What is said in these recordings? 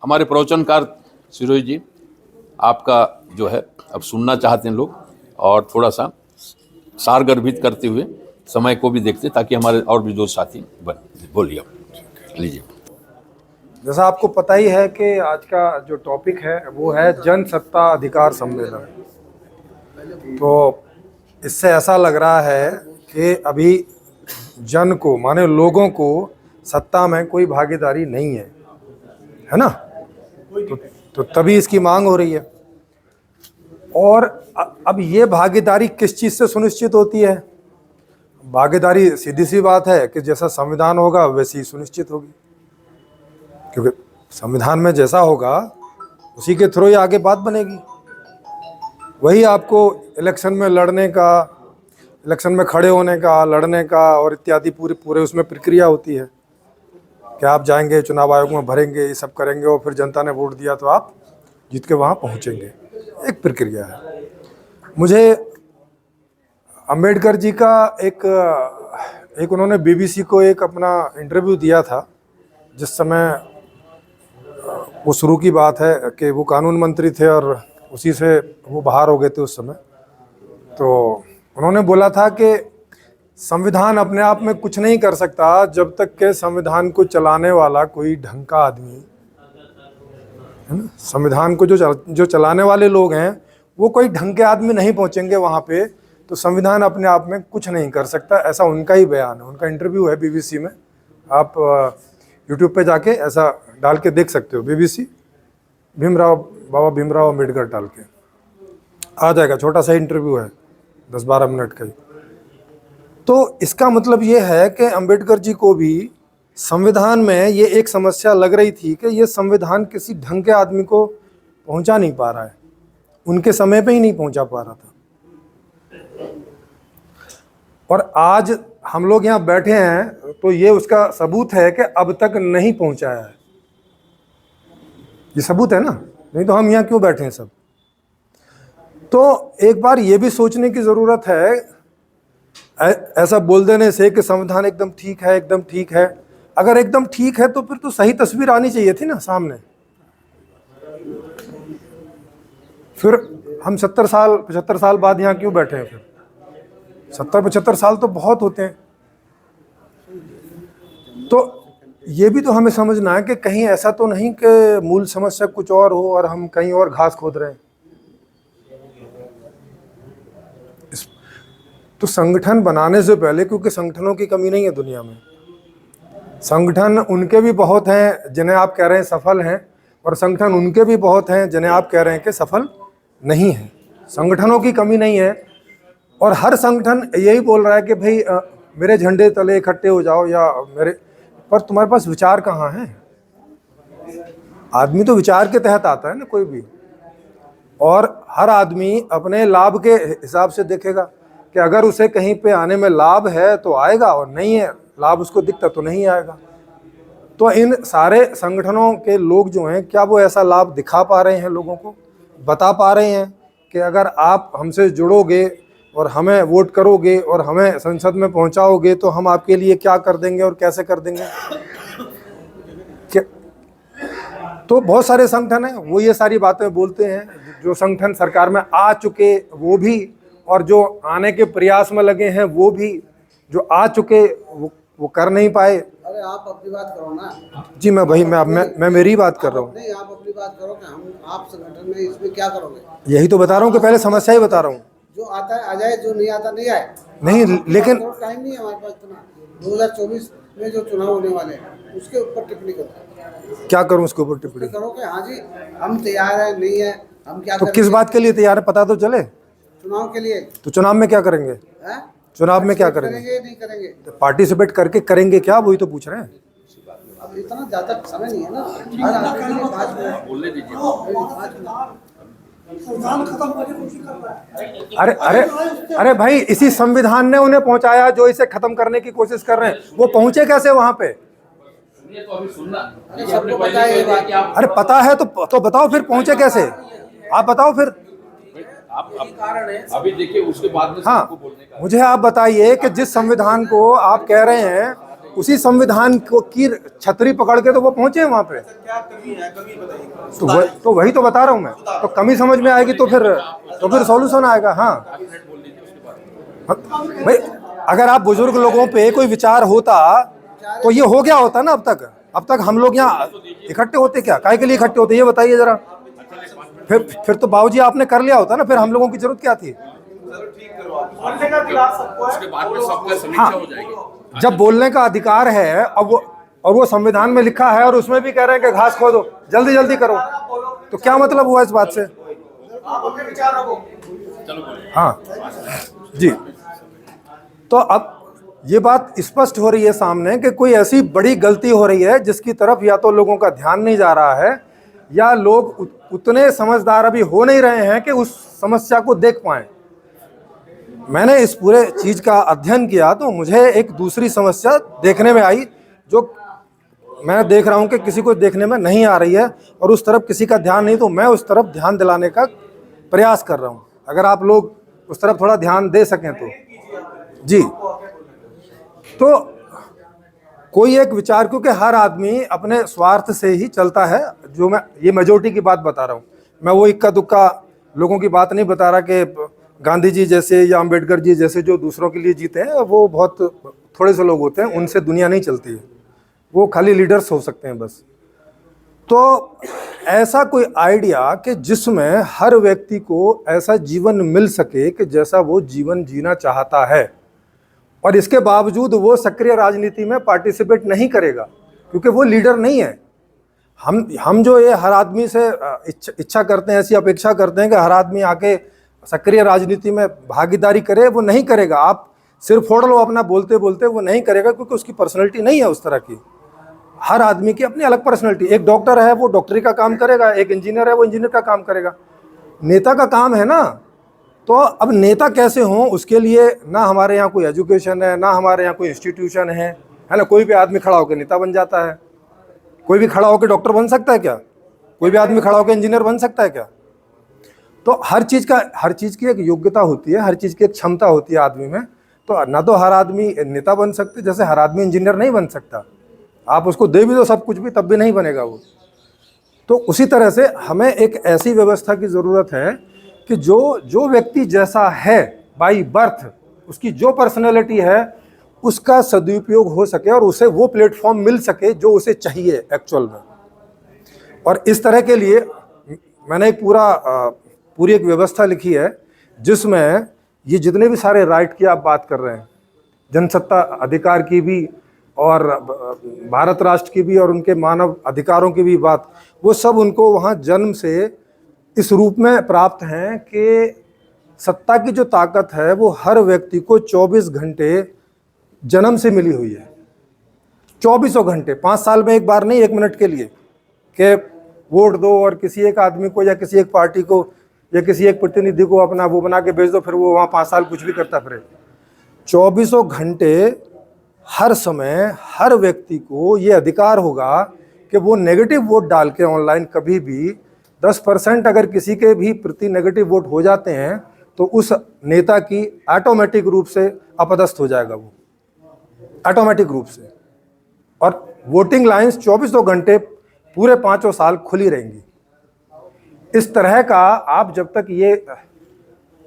हमारे प्रवचनकार सिरोही जी, आपका जो है अब सुनना चाहते हैं लोग, और थोड़ा सा सारगर्भित करते हुए समय को भी देखते, ताकि हमारे और भी दो साथी बने। बोलिए, लीजिए। जैसा आपको पता ही है कि आज का जो टॉपिक है वो है जन सत्ता अधिकार सम्मेलन। तो इससे ऐसा लग रहा है कि अभी जन को, माने लोगों को, सत्ता में कोई भागीदारी नहीं है ना। तो तभी इसकी मांग हो रही है। और अब ये भागीदारी किस चीज़ से सुनिश्चित होती है? भागीदारी सीधी सी बात है कि जैसा संविधान होगा वैसी ही सुनिश्चित होगी, क्योंकि संविधान में जैसा होगा उसी के थ्रू ही आगे बात बनेगी। वही आपको इलेक्शन में लड़ने का, इलेक्शन में खड़े होने का, लड़ने का और इत्यादि पूरे उसमें प्रक्रिया होती है कि आप जाएंगे चुनाव आयोग में भरेंगे, ये सब करेंगे और फिर जनता ने वोट दिया तो आप जीत के वहाँ पहुँचेंगे। एक प्रक्रिया है। मुझे अंबेडकर जी का एक उन्होंने बीबीसी को एक अपना इंटरव्यू दिया था, जिस समय वो शुरू की बात है कि वो कानून मंत्री थे और उसी से वो बाहर हो गए थे उस समय। तो उन्होंने बोला था कि संविधान अपने आप में कुछ नहीं कर सकता जब तक के संविधान को चलाने वाला कोई ढंग का आदमी है ना। संविधान को जो चलाने वाले लोग हैं वो कोई ढंग के आदमी नहीं पहुंचेंगे वहाँ पे, तो संविधान अपने आप में कुछ नहीं कर सकता। ऐसा उनका ही बयान है, उनका इंटरव्यू है बीबीसी में। आप यूट्यूब पे जाके ऐसा डाल के देख सकते हो, बीबीसी बाबा भीमराव अम्बेडकर डाल के आ जाएगा। छोटा सा इंटरव्यू है, 10-12 मिनट का ही। तो इसका मतलब ये है कि अंबेडकर जी को भी संविधान में ये एक समस्या लग रही थी कि ये संविधान किसी ढंग के आदमी को पहुंचा नहीं पा रहा है, उनके समय पे ही नहीं पहुंचा पा रहा था। और आज हम लोग यहाँ बैठे हैं तो ये उसका सबूत है कि अब तक नहीं पहुंचाया है। ये सबूत है ना, नहीं तो हम यहाँ क्यों बैठे हैं सब। तो एक बार ये भी सोचने की ज़रूरत है, ऐसा बोल देने से कि संविधान एकदम ठीक है, एकदम ठीक है। अगर एकदम ठीक है तो फिर तो सही तस्वीर आनी चाहिए थी ना सामने। फिर हम 75 साल बाद यहाँ क्यों बैठे हैं? फिर 70-75 साल तो बहुत होते हैं। तो ये भी तो हमें समझना है कि कहीं ऐसा तो नहीं कि मूल समस्या कुछ और हो और हम कहीं और घास खोद रहे हैं। तो संगठन बनाने से पहले, क्योंकि संगठनों की कमी नहीं है दुनिया में, संगठन उनके भी बहुत हैं जिन्हें आप कह रहे हैं सफल हैं, और संगठन उनके भी बहुत हैं जिन्हें आप कह रहे हैं कि सफल नहीं है। संगठनों की कमी नहीं है, और हर संगठन यही बोल रहा है कि भाई मेरे झंडे तले इकट्ठे हो जाओ, या मेरे पर तुम्हारे पास विचार कहाँ है? आदमी तो विचार के तहत आता है ना कोई भी, और हर आदमी अपने लाभ के हिसाब से देखेगा कि अगर उसे कहीं पे आने में लाभ है तो आएगा, और नहीं है लाभ उसको दिखता तो नहीं आएगा। तो इन सारे संगठनों के लोग जो हैं, क्या वो ऐसा लाभ दिखा पा रहे हैं लोगों को, बता पा रहे हैं कि अगर आप हमसे जुड़ोगे और हमें वोट करोगे और हमें संसद में पहुंचाओगे तो हम आपके लिए क्या कर देंगे और कैसे कर देंगे? तो बहुत सारे संगठन हैं वो ये सारी बातें बोलते हैं। जो संगठन सरकार में आ चुके वो भी, और जो आने के प्रयास में लगे हैं वो भी। जो आ चुके वो कर नहीं पाए। अरे आप अपनी बात करो ना जी, मैं मेरी बात कर रहा हूँ। नहीं, आप अपनी बात करो कि आप संगठन में इसमें क्या करोगे? यही तो बता रहा हूँ कि पहले समस्या ही बता रहा हूँ। जो आता है आ जाए, जो नहीं आता नहीं आए। नहीं, लेकिन टाइम नहीं है हमारे पास इतना। 2024 में जो चुनाव होने वाले हैं उसके ऊपर टिप्पणी करो। क्या करूँ उसके ऊपर टिप्पणी? करो कि हाँ जी हम तैयार है, नहीं है, हम क्या तो किस बात के लिए तैयार है पता तो चले। चुनाव के लिए। तो चुनाव में क्या करेंगे? चुनाव में क्या करेंगे? नहीं करेंगे। तो पार्टिसिपेट करके करेंगे क्या, वही तो पूछ रहे हैं। अब इतना ज्यादा समय नहीं है ना, हर आदमी के लिए 5 मिनट बोलने दीजिए। 5 मिनट अरे अरे अरे भाई, इसी संविधान ने उन्हें पहुंचाया जो इसे खत्म करने की कोशिश कर रहे हैं। वो पहुंचे कैसे वहां पे? अरे पता है तो बताओ फिर पहुंचे कैसे? आप बताओ फिर। अभी देखिए उसके बाद में हाँ, मुझे आप बताइए कि जिस संविधान को आप कह रहे हैं उसी संविधान को की छतरी पकड़ के तो वो पहुंचे वहां पे। क्या कमी है, कमी बताइए। तो वही तो बता रहा हूं मैं। तो कमी समझ में आएगी तो फिर सॉल्यूशन आएगा। हाँ भाई, अगर आप बुजुर्ग लोगों पे कोई विचार होता तो ये हो गया होता ना। अब तक हम लोग यहाँ इकट्ठे होते क्या, काहे के लिए इकट्ठे होते, ये बताइए जरा। फिर तो बाबूजी आपने कर लिया होता ना, फिर हम लोगों की जरूरत क्या थी। हाँ, जब बोलने का अधिकार है, अब वो संविधान में लिखा है और उसमें भी कह रहे हैं कि घास खोदो, जल्दी जल्दी करो, तो क्या मतलब हुआ इस बात से। हाँ जी, तो अब ये बात स्पष्ट हो रही है सामने कि कोई ऐसी बड़ी गलती हो रही है जिसकी तरफ या तो लोगों का ध्यान नहीं जा रहा है, या लोग उतने समझदार अभी हो नहीं रहे हैं कि उस समस्या को देख पाएं। मैंने इस पूरे चीज का अध्ययन किया तो मुझे एक दूसरी समस्या देखने में आई, जो मैं देख रहा हूं कि किसी को देखने में नहीं आ रही है, और उस तरफ किसी का ध्यान नहीं, तो मैं उस तरफ ध्यान दिलाने का प्रयास कर रहा हूं। अगर आप लोग उस तरफ थोड़ा ध्यान दे सकें तो जी। तो कोई एक विचार, क्योंकि हर आदमी अपने स्वार्थ से ही चलता है, जो मैं ये मेजोरिटी की बात बता रहा हूँ, मैं वो इक्का दुक्का लोगों की बात नहीं बता रहा कि गांधी जी जैसे या अंबेडकर जी जैसे जो दूसरों के लिए जीते हैं, वो बहुत थोड़े से लोग होते हैं, उनसे दुनिया नहीं चलती है, वो खाली लीडर्स हो सकते हैं बस। तो ऐसा कोई आइडिया कि जिसमें हर व्यक्ति को ऐसा जीवन मिल सके कि जैसा वो जीवन जीना चाहता है, और इसके बावजूद वो सक्रिय राजनीति में पार्टिसिपेट नहीं करेगा क्योंकि वो लीडर नहीं है। हम जो ये हर आदमी से इच्छा करते हैं, ऐसी अपेक्षा करते हैं कि हर आदमी आके सक्रिय राजनीति में भागीदारी करे, वो नहीं करेगा। आप सिर फोड़ लो अपना बोलते बोलते, वो नहीं करेगा क्योंकि उसकी पर्सनैलिटी नहीं है उस तरह की। हर आदमी की अपनी अलग पर्सनैलिटी। एक डॉक्टर है वो डॉक्टरी का काम करेगा, एक इंजीनियर है वो इंजीनियर का काम करेगा। नेता का काम है ना, तो अब नेता कैसे हों उसके लिए ना हमारे यहाँ कोई एजुकेशन है, ना हमारे यहाँ कोई इंस्टीट्यूशन है ना। कोई भी आदमी खड़ा होकर नेता बन जाता है, कोई भी खड़ा होकर डॉक्टर बन सकता है क्या, कोई भी आदमी खड़ा होकर इंजीनियर बन सकता है क्या। तो हर चीज़ की एक योग्यता होती है, हर चीज़ की एक क्षमता होती है आदमी में। तो ना तो हर आदमी नेता बन सकते, जैसे हर आदमी इंजीनियर नहीं बन सकता। आप उसको दे भी दो सब कुछ भी, तब भी नहीं बनेगा वो। तो उसी तरह से हमें एक ऐसी व्यवस्था की ज़रूरत है कि जो व्यक्ति जैसा है बाई बर्थ, उसकी जो पर्सनैलिटी है उसका सदुपयोग हो सके और उसे वो प्लेटफॉर्म मिल सके जो उसे चाहिए एक्चुअल में। और इस तरह के लिए मैंने एक पूरी एक व्यवस्था लिखी है जिसमें ये जितने भी सारे राइट की आप बात कर रहे हैं, जनसत्ता अधिकार की भी और भारत राष्ट्र की भी और उनके मानव अधिकारों की भी बात, वो सब उनको वहाँ जन्म से इस रूप में प्राप्त हैं कि सत्ता की जो ताकत है वो हर व्यक्ति को 24 घंटे जन्म से मिली हुई है। 24 घंटे, 5 साल में एक बार नहीं, 1 मिनट के लिए कि वोट दो और किसी एक आदमी को या किसी एक पार्टी को या किसी एक प्रतिनिधि को अपना वो बना के भेज दो, फिर वो वहाँ 5 साल कुछ भी करता फिरे। 24 घंटे हर समय हर व्यक्ति को ये अधिकार होगा कि वो नेगेटिव वोट डाल के ऑनलाइन कभी भी 10% अगर किसी के भी प्रति नेगेटिव वोट हो जाते हैं तो उस नेता की ऑटोमेटिक रूप से अपदस्थ हो जाएगा, वो ऑटोमेटिक रूप से। और वोटिंग लाइंस 24 घंटे पूरे 5 साल खुली रहेंगी। इस तरह का आप जब तक ये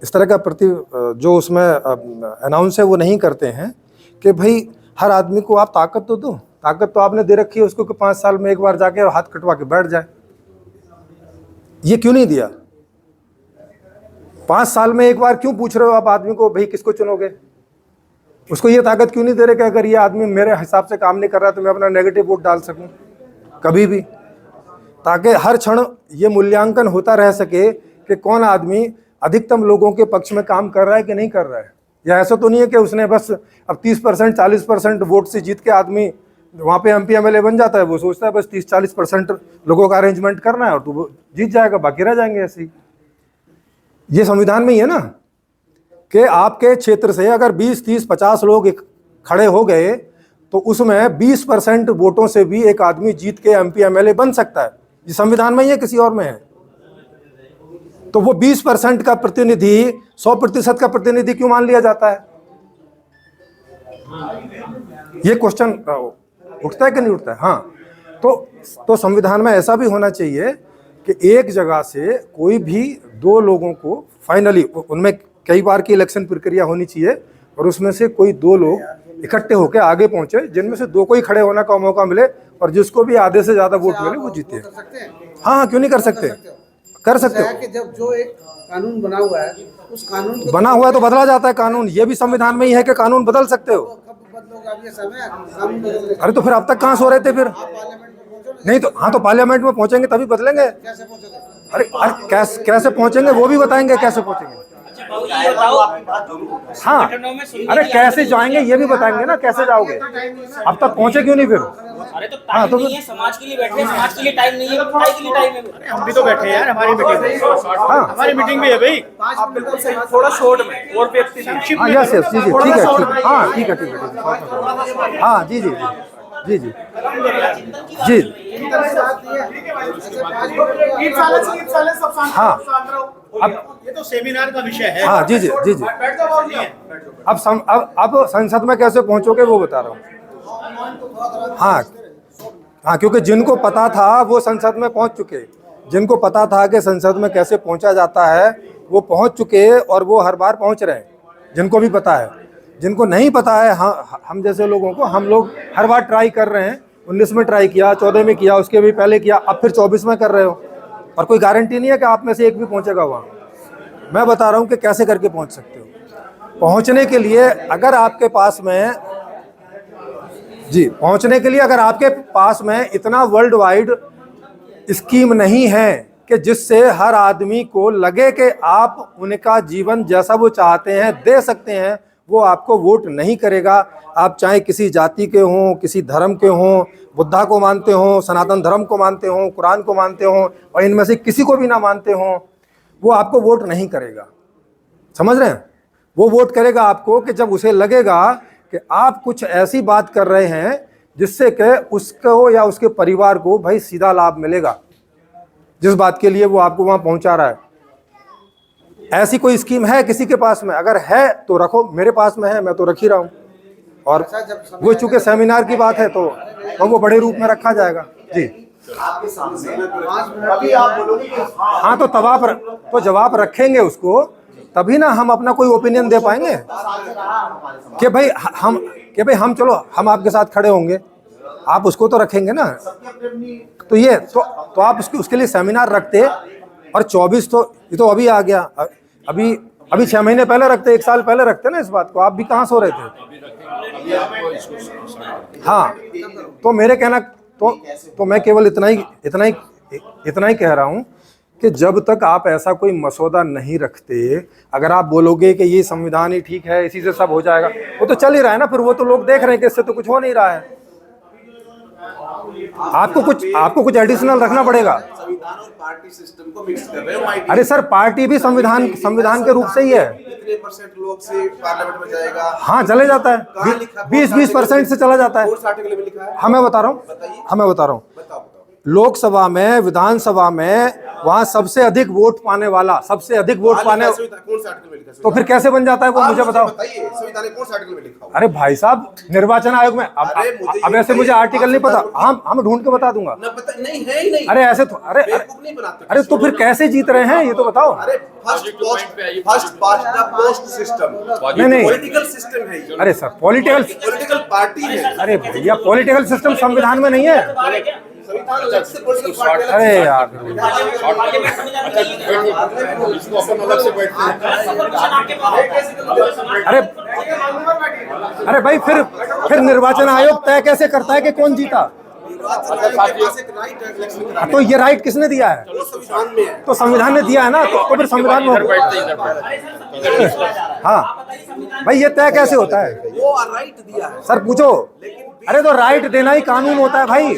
इस तरह का जो उसमें अनाउंस है वो नहीं करते हैं कि भाई हर आदमी को आप ताकत तो दो, ताकत तो आपने दे रखी है उसको कि 5 साल में एक बार जाके और हाथ कटवा के बैठ जाए, ये क्यों नहीं दिया? 5 साल में एक बार क्यों पूछ रहे हो आप आदमी को भाई किसको चुनोगे? उसको ये ताकत क्यों नहीं दे रहे कि अगर ये आदमी मेरे हिसाब से काम नहीं कर रहा तो मैं अपना नेगेटिव वोट डाल सकूं कभी भी, ताकि हर क्षण ये मूल्यांकन होता रह सके कि कौन आदमी अधिकतम लोगों के पक्ष में काम कर रहा है कि नहीं कर रहा है। या ऐसा तो नहीं है कि उसने बस अब 30% 40% वोट से जीत के आदमी वहाँ पे MP MLA बन जाता है, वो सोचता है बस 30-40% लोगों का अरेंजमेंट करना है और तो वो जीत जाएगा, बाकी रह जाएंगे ऐसे ही। ये संविधान में ही है ना कि आपके क्षेत्र से अगर 20-30-50 लोग खड़े हो गए तो उसमें 20% वोटों से भी एक आदमी जीत के MP MLA बन सकता है। ये संविधान में ही है, किसी और में है? तो वो 20% का प्रतिनिधि 100% का प्रतिनिधि क्यों मान लिया जाता है? ये क्वेश्चन उठता है कि नहीं उठता है? हाँ, तो संविधान में ऐसा भी होना चाहिए कि एक जगह से कोई भी दो लोगों को फाइनली, उनमें कई बार की इलेक्शन प्रक्रिया होनी चाहिए और उसमें से कोई दो लोग इकट्ठे होकर आगे पहुंचे, जिनमें से दो को ही खड़े होने का मौका मिले और जिसको भी आधे से ज्यादा वोट मिले वो जीते। कर सकते हैं? हाँ, क्यों नहीं कर सकते? कर सकते है हो। कि जब जो एक कानून बना हुआ है उस कानून को बना हुआ है तो बदला जाता है कानून, ये भी संविधान में ही है कि कानून बदल सकते हो। कब बदलोगे? अब ये समय है, कानून बदलने का। अरे तो फिर अब तक कहाँ सो रहे थे फिर? आप पार्लियामेंट में पहुंचो ना, नहीं तो हाँ, तो पार्लियामेंट में पहुंचेंगे तभी बदलेंगे। कैसे पहुंचोगे? अरे कैसे पहुंचेंगे वो भी बताएंगे, कैसे पहुंचेंगे। हाँ, अरे कैसे जाएंगे ये भी बताएंगे ना, कैसे जाओगे। अब तक पहुंचे क्यों नहीं फिर? अरे तो टाइम तो नहीं है, समाज के लिए बैठे हैं, समाज के लिए टाइम नहीं है, पढ़ाई के लिए टाइम है। हम भी तो बैठे हैं यार, हमारी मीटिंग भी है भाई। आप बिल्कुल सही बात। थोड़ा शॉर्ट में और व्यक्ति संक्षिप्त हाँ, में यस यस, जी जी, ठीक है, ठीक है, हाँ ठीक है, ठीक है, ठीक है, हाँ जी जी जी जी जी जी, हाँ। अब ये तो सेमिनार का विषय है। हाँ जी जी जी जी, बैठ जाओ बाबू। अब संसद में कैसे पहुंचोगे वो बता रहा हूँ। हाँ हाँ, क्योंकि जिनको पता था वो संसद में पहुंच चुके, जिनको पता था कि संसद में कैसे पहुंचा जाता है वो पहुंच चुके और वो हर बार पहुंच रहे हैं, जिनको भी पता है। जिनको नहीं पता है, हाँ, हम जैसे लोगों को, हम लोग हर बार ट्राई कर रहे हैं। 19 में ट्राई किया, 14 में किया, उसके भी पहले किया, अब फिर 24 में कर रहे हो और कोई गारंटी नहीं है कि आप में से एक भी पहुंचेगा वहाँ। मैं बता रहा हूँ कि कैसे करके पहुंच सकते हो। पहुंचने के लिए अगर आपके पास में पहुंचने के लिए अगर आपके पास में इतना वर्ल्ड वाइड स्कीम नहीं है कि जिससे हर आदमी को लगे कि आप उनका जीवन जैसा वो चाहते हैं दे सकते हैं, वो आपको वोट नहीं करेगा। आप चाहे किसी जाति के हों, किसी धर्म के हों, बुद्धा को मानते हों, सनातन धर्म को मानते हों, कुरान को मानते हों और इनमें से किसी को भी ना मानते हों, वो आपको वोट नहीं करेगा। समझ रहे हैं? वो वोट करेगा आपको कि जब उसे लगेगा कि आप कुछ ऐसी बात कर रहे हैं जिससे कि उसको या उसके परिवार को भाई सीधा लाभ मिलेगा, जिस बात के लिए वो आपको वहां पहुंचा रहा है। ऐसी कोई स्कीम है किसी के पास में? अगर है तो रखो, मेरे पास में है, मैं तो रख ही रहा हूं। और वो चूंकि सेमिनार की बात है तो वो बड़े रूप में रखा जाएगा। जी हाँ, तो तब आप तो जब आप रखेंगे उसको तभी ना हम अपना कोई ओपिनियन दे पाएंगे कि भाई हम चलो हम आपके साथ खड़े होंगे, आप उसको तो रखेंगे ना। तो ये तो आप उसके लिए सेमिनार रखते और 24 तो ये तो अभी आ गया, अभी 6 महीने पहले रखते, 1 साल पहले रखते ना इस बात को। आप भी कहाँ सो रहे थे? हाँ, तो मेरे कहना तो मैं केवल इतना ही कह रहा हूँ कि जब तक आप ऐसा कोई मसौदा नहीं रखते, अगर आप बोलोगे कि ये संविधान ही ठीक है, इसी से सब हो जाएगा, वो तो चल ही रहा है ना। फिर वो तो लोग देख रहे हैं कि इससे तो कुछ हो नहीं रहा है। आपको कुछ एडिशनल रखना पड़ेगा। संविधान और पार्टी सिस्टम को मिक्स कर रहे हो। अरे सर, पार्टी भी संविधान के रूप से ही है। कितने % लोग से पार्लियामेंट में जाएगा? हाँ, चले जाता है, 20% से चला जाता है। कौन सा आर्टिकल में लिखा है? हमें बता रहा हूँ, बताओ। लोकसभा में, विधानसभा में, वहाँ सबसे अधिक वोट पाने वाला, सबसे अधिक वोट पाने, कौन सा आर्टिकल में लिखा है? तो फिर कैसे बन जाता है वो मुझे बताओ। बताइए, संविधान में कौन सा आर्टिकल में लिखा हुआ? अरे भाई साहब, निर्वाचन आयोग में अब ऐसे मुझे आर्टिकल नहीं पता, हम ढूंढ के बता दूंगा। नहीं है ही नहीं। अरे ऐसे तो अरे तो फिर कैसे जीत रहे हैं ये तो बताओ। अरे first past the post system, नहीं पॉलिटिकल सिस्टम है ये। अरे सर, पॉलिटिकल पार्टी है। अरे भैया, पॉलिटिकल सिस्टम संविधान में नहीं है। अरे यार, अरे भाई, फिर निर्वाचन आयोग तय कैसे करता है कि कौन जीता? तो ये राइट किसने दिया है? तो संविधान ने दिया है ना, तो फिर संविधान में हाँ भाई, ये तय कैसे होता है? वो राइट दिया है सर पूछो। अरे तो राइट देना ही कानून होता है भाई।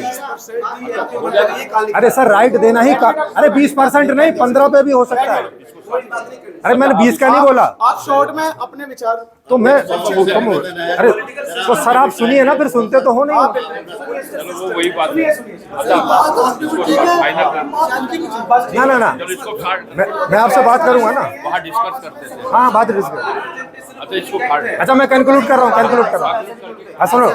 अरे सर, राइट देना ही अरे 20% नहीं, 15 पे भी हो सकता है। अरे मैंने 20 का नहीं बोला। आप शॉर्ट में अपने विचार तो मैं अरे तो सर आप सुनिए ना, फिर सुनते तो हो नहीं। वही बात ना मैं आपसे बात करूंगा ना। वहाँ डिस्कस करते थे। हाँ, बात डिस्कस। अच्छा इसको फाड़ अच्छा मैं कंक्लूड कर रहा हूँ हाँ सुनो,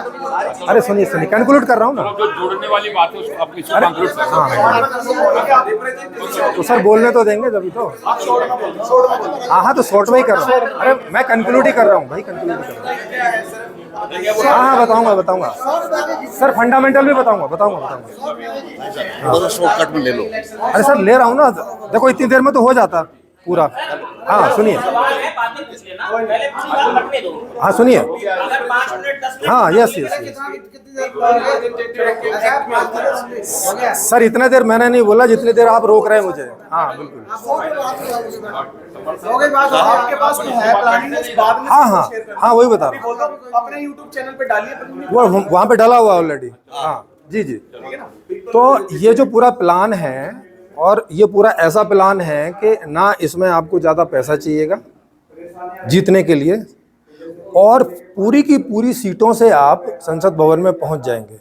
अरे सुनिए कंक्लूड कर रहा हूँ ना। जो जोड़ने वाली बात है उसको आप इसको कंक्लूड कर तो सर बोलने तो देंगे तभी तो। हाँ तो शॉर्ट में ही कर रहा हूँ। अरे मैं कंक्लूड ही कर रहा हूँ भाई, कंक्लूड ही कर रहा हूँ। हाँ बताऊंगा सर, फंडामेंटल भी बताऊंगा। शॉर्टकट में ले लो। अरे सर ले रहा हूँ ना, देखो इतनी देर में तो हो जाता पूरा। हाँ सुनिए, सवाल है बाद में पूछ लेना, पहले सवाल रखने दो। हाँ सुनिए, अगर 5 मिनट 10 मिनट हाँ यस सर, इतने देर मैंने नहीं बोला जितनी देर आप रोक रहे हैं मुझे। हाँ बिल्कुल, आपके पास में है प्लानिंग उस बाद में हाँ वही बता रहा हूँ। अपने YouTube चैनल पे डालिए, वो वहाँ पे डाला हुआ ऑलरेडी। हाँ जी तो ये जो पूरा प्लान है, और ये पूरा ऐसा प्लान है कि ना इसमें आपको ज़्यादा पैसा चाहिएगा जीतने के लिए, और पूरी की पूरी सीटों से आप संसद भवन में पहुंच जाएंगे,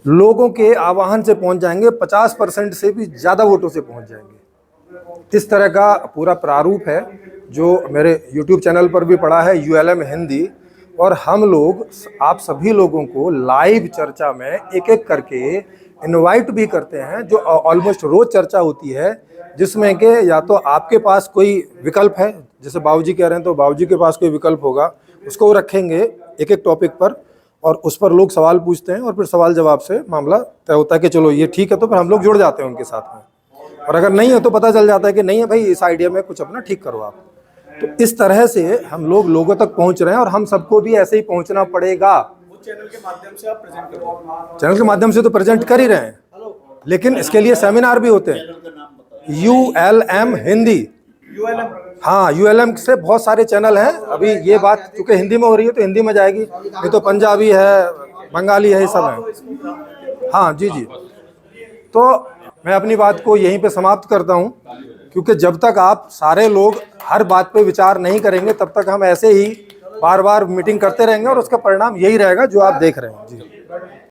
लोगों के आह्वान से पहुंच जाएंगे, 50% से भी ज़्यादा वोटों से पहुंच जाएंगे। इस तरह का पूरा प्रारूप है जो मेरे YouTube चैनल पर भी पड़ा है, ULM हिंदी। और हम लोग आप सभी लोगों को लाइव चर्चा में एक एक करके इनवाइट भी करते हैं, जो ऑलमोस्ट रोज चर्चा होती है, जिसमें कि या तो आपके पास कोई विकल्प है, जैसे बाबूजी कह रहे हैं तो बाबूजी के पास कोई विकल्प होगा, उसको रखेंगे एक एक टॉपिक पर, और उस पर लोग सवाल पूछते हैं और फिर सवाल जवाब से मामला तय होता है कि चलो ये ठीक है, तो फिर हम लोग जुड़ जाते हैं उनके साथ में। और अगर नहीं है तो पता चल जाता है कि नहीं है भाई, इस आइडिया में कुछ अपना ठीक करो आप। तो इस तरह से हम लोग लोगों तक पहुंच रहे हैं, और हम सबको भी ऐसे ही पहुंचना पड़ेगा। चैनल के माध्यम से आप प्रेजेंट करो। चैनल के माध्यम से तो प्रेजेंट कर ही रहे हैं, लेकिन इसके लिए सेमिनार भी होते हैं। ULM हिंदी, हाँ ULM से बहुत सारे चैनल हैं। अभी ये बात क्योंकि हिंदी में हो रही है तो हिंदी में जाएगी, ये तो पंजाबी है, बंगाली है, ये सब है। हाँ जी तो मैं अपनी बात को यहीं पे समाप्त करता हूँ, क्योंकि जब तक आप सारे लोग हर बात पे विचार नहीं करेंगे, तब तक हम ऐसे ही बार बार मीटिंग करते रहेंगे, और उसका परिणाम यही रहेगा जो आप देख रहे हैं। जी।